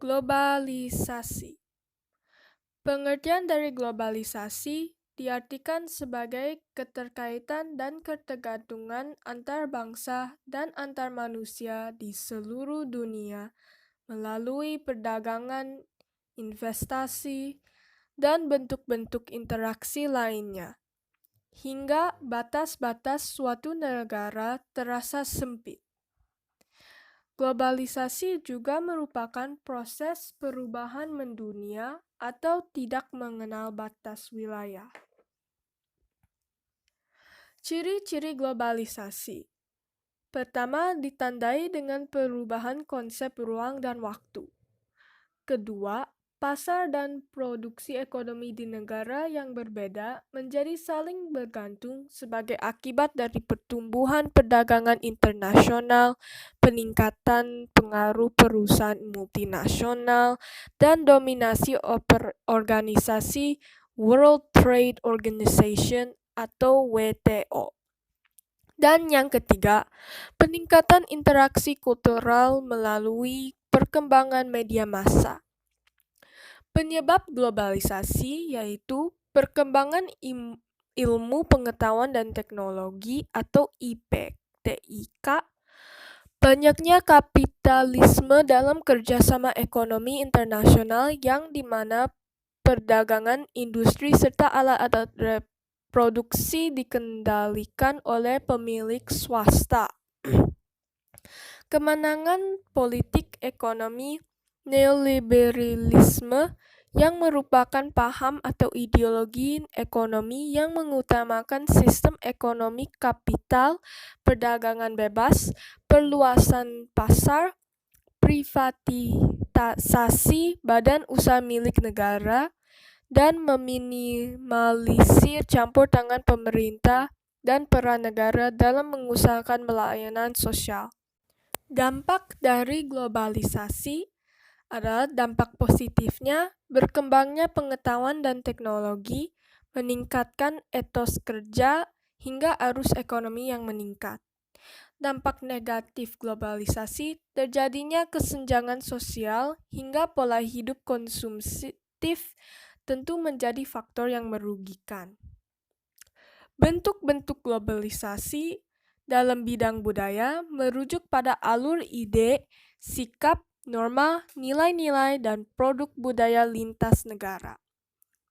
Globalisasi. Pengertian dari globalisasi diartikan sebagai keterkaitan dan ketergantungan antar bangsa dan antar manusia di seluruh dunia melalui perdagangan, investasi, dan bentuk-bentuk interaksi lainnya, hingga batas-batas suatu negara terasa sempit. Globalisasi juga merupakan proses perubahan mendunia atau tidak mengenal batas wilayah. Ciri-ciri globalisasi. Pertama, ditandai dengan perubahan konsep ruang dan waktu. Kedua, pasar dan produksi ekonomi di negara yang berbeda menjadi saling bergantung sebagai akibat dari pertumbuhan perdagangan internasional, peningkatan pengaruh perusahaan multinasional, dan dominasi organisasi World Trade Organization atau WTO. Dan yang ketiga, peningkatan interaksi kultural melalui perkembangan media massa. Penyebab globalisasi yaitu perkembangan ilmu pengetahuan dan teknologi atau IPTIK, banyaknya kapitalisme dalam kerjasama ekonomi internasional yang dimana perdagangan industri serta alat-alat reproduksi dikendalikan oleh pemilik swasta. Kemenangan politik ekonomi neoliberalisme yang merupakan paham atau ideologi ekonomi yang mengutamakan sistem ekonomi kapital, perdagangan bebas, perluasan pasar, privatisasi badan usaha milik negara, dan meminimalisir campur tangan pemerintah dan peran negara dalam mengusahakan pelayanan sosial. Dampak dari globalisasi adalah dampak positifnya berkembangnya pengetahuan dan teknologi, meningkatkan etos kerja, hingga arus ekonomi yang meningkat. Dampak negatif globalisasi terjadinya kesenjangan sosial hingga pola hidup konsumtif tentu menjadi faktor yang merugikan. Bentuk-bentuk globalisasi dalam bidang budaya merujuk pada alur ide, sikap, norma, nilai-nilai, dan produk budaya lintas negara.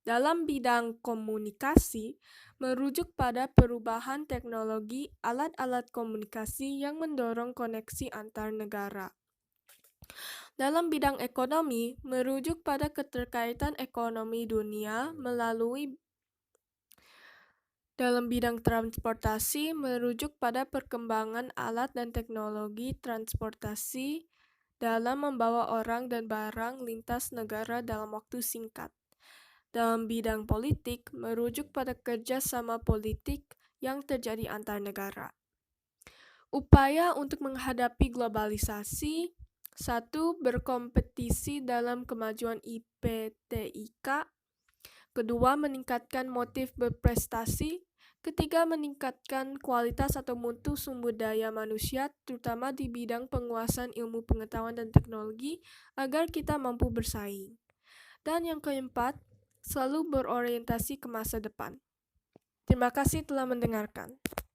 Dalam bidang komunikasi, merujuk pada perubahan teknologi alat-alat komunikasi yang mendorong koneksi antar negara. Dalam bidang ekonomi, merujuk pada keterkaitan ekonomi dunia melalui dalam bidang transportasi, merujuk pada perkembangan alat dan teknologi transportasi dalam membawa orang dan barang lintas negara dalam waktu singkat. Dalam bidang politik, merujuk pada kerjasama politik yang terjadi antar negara. Upaya untuk menghadapi globalisasi: 1. Berkompetisi dalam kemajuan IPTIK. Kedua, meningkatkan motif berprestasi. Ketiga, meningkatkan kualitas atau mutu sumber daya manusia, terutama di bidang penguasaan ilmu pengetahuan dan teknologi, agar kita mampu bersaing. Dan yang keempat, selalu berorientasi ke masa depan. Terima kasih telah mendengarkan.